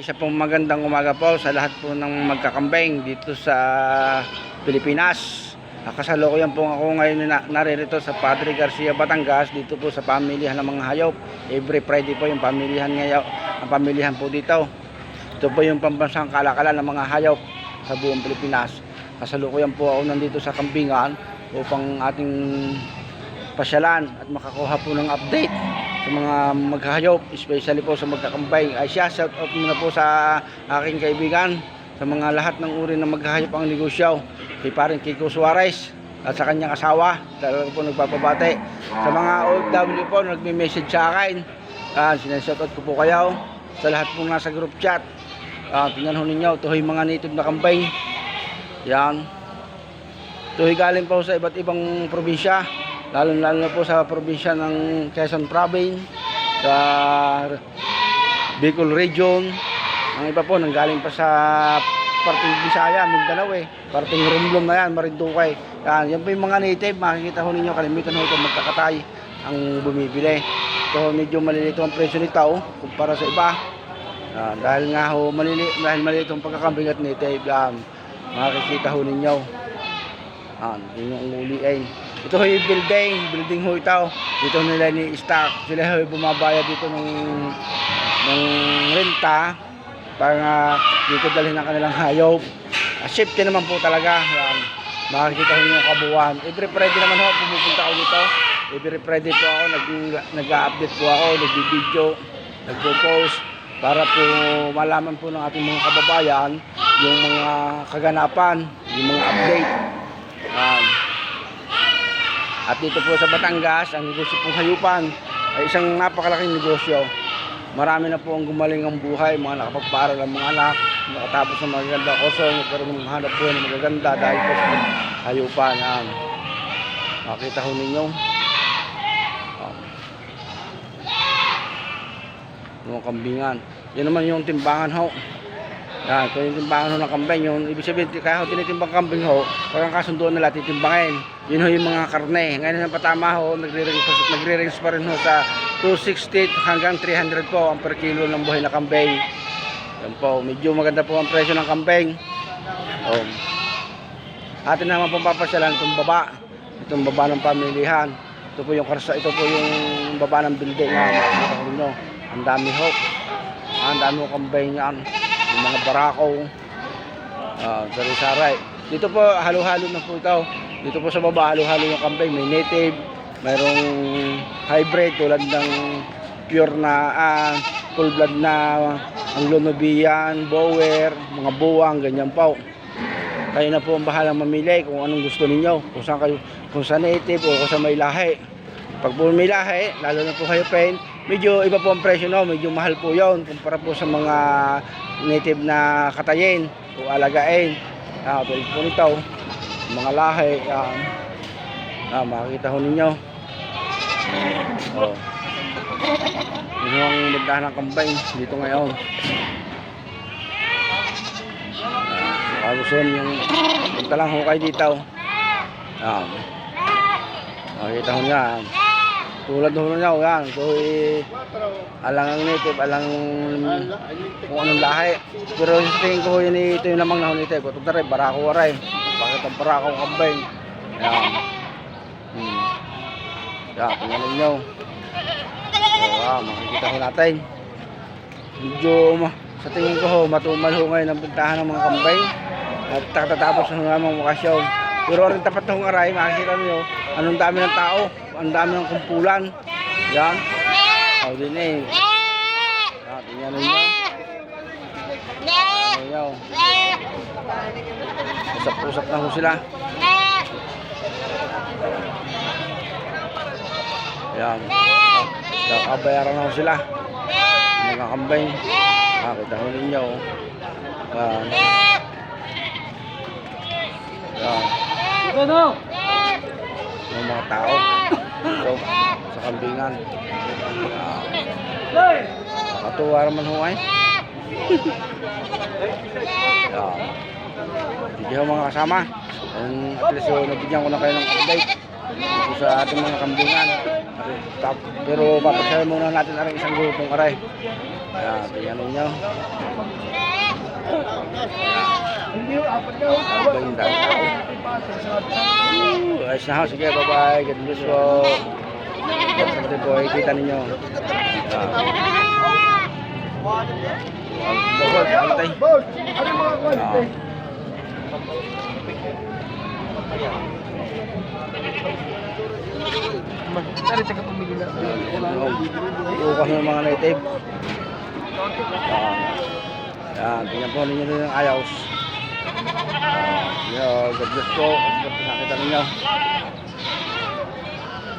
Isa pong magandang umaga po sa lahat po ng magkakambing dito sa Pilipinas. Kasalukuyan po ako ngayon naririto sa Padre Garcia, Batangas, dito po sa pamilihan ng mga hayop. Every Friday po yung pamilihan ngayon, ang pamilihan po dito. Ito po yung pambansang kalakalan ng mga hayop sa buong Pilipinas. Kasalukuyan po ako nandito sa kambingan upang ating pasyalan at makakuha po ng update sa mga maghahayop, especially po sa magkakambay. Ay siya, shout out muna po sa aking kaibigan, sa mga lahat ng uri ng maghahayop ang negosyo, kay paring Kiko Suarez at sa kanyang asawa, talaga po nagpapabate. Sa mga OFW po nagme-message sa akin, sinashout out ko po kayo sa lahat po nasa group chat. Tingnan ho ninyo, ito yung mga native na kambay. Yan, ito galing po sa iba't ibang probinsya, lalo na po sa probinsya ng Quezon Province, sa Bicol Region. Ang iba po nanggaling pa sa parting Bisaya, Mindanao parting Romblon na yan, Marinduque. Yan po yung mga native, makikita ho ninyo, kalimitan ho ito magkakatay ang bumibili. Ito medyo malilito ang presyo nito kumpara sa iba. Dahil nga ho malilito ang pagkakambing at native, makikita ho ninyo. Yun yung uliin. Ito ho yung building ho ito. Dito nila ni-stock. Sila ho bumabaya dito ng renta para dito dalhin ang kanilang hayop. Safety naman po talaga. Makikita ho yung kabuuan. Every Friday naman ho pumupunta ako dito. Every Friday po ako nag-update po ako, nag-video, nagpo-post para po malaman po ng ating mga kababayan yung mga kaganapan, yung mga update. At dito po sa Batangas, ang negosyo pong hayupan ay isang napakalaking negosyo. Marami na po ang gumaling ang buhay, mga nakapagpaaral ang mga anak, nakatapos ng magaganda kurso, nagkaroon ng hanap po ng magaganda dahil po sa hayupan. Makita ho ninyo yung kambingan. Yan naman yung timbangan ho. Ito yung timbangan ho ng kambing. Yung ibig sabihin, kaya ho tinitimbang kambing ho, parang kasunduan nila titimbangin. Yun ho yung mga karne. Ngayon yung patama ho, nagre-range pa rin ho sa 260 hanggang 300 po ang per kilo ng buhay na kambing. Yan po, medyo maganda po ang presyo ng kambing. Atin naman pong papasyalan itong baba. Itong baba ng pamilihan. Ito po yung karsa, ito po yung baba ng building. Ang dami ho. Ang dami ho kambing yan. Yung mga barako, sari-saray. Dito po halo-halo na po ito. Dito po sa baba halo-halo yung kambing. May native, mayroong hybrid tulad ng pure na full blood na Anglo-Nubian, Boer, mga buwang, ganyan po. Kayo na po ang bahalang mamili kung anong gusto ninyo, kung sa native o kung sa may lahi. Pag po may lahi, lalo na po kayo medyo iba po ang presyo, medyo mahal po yon kumpara po sa mga native na katayin o alagain. Tulad po nito, mga lahi, makikita ho ninyo. Yun ang magdahan ng kambing dito ngayon. Gusto yung punta lang ho kayo dito. Makikita ho niya. Tulad ho niya, yan. Ito alang ang native, alang kung anong lahi. Pero sa tingin ko yun, ito yung lamang na ho native. Ito na rin, barako waray. Bakit ang barako kambing? Yan. Tingnan ninyo. Makikita ho natin. Medyo sa tingin ko ho, matumal ho ngayon ang bintahan ng mga kambing. At tatapos na naman ang wakasyon. Pero rin tapat na hong aray, makikita nyo, anong dami ng tao, ang dami ng kumpulan. Yan. Din tingnan ninyo. Usap-usap na ho sila. Yan. Kakabayaran na ho sila. Mga kambing. Kita ho ninyo. Yung mga tao sa kambingan. Nakatuwa naman ho ay. Hindi ho mga kasama. At least nabigyan ko na kayo ng update. dito sa ating mga kambingan. Pero papasaya muna natin ang isang grupong aray. Ayan, tingnan ninyo. Ganyan tayo tao. Ayos na ho, sige, bye-bye. God bless po. Siyempre po, kita ninyo. Bawal, antay. Bukas ng mga native. Yan, tingnan po ninyo yung ayaws. God bless po. Nakita ninyo.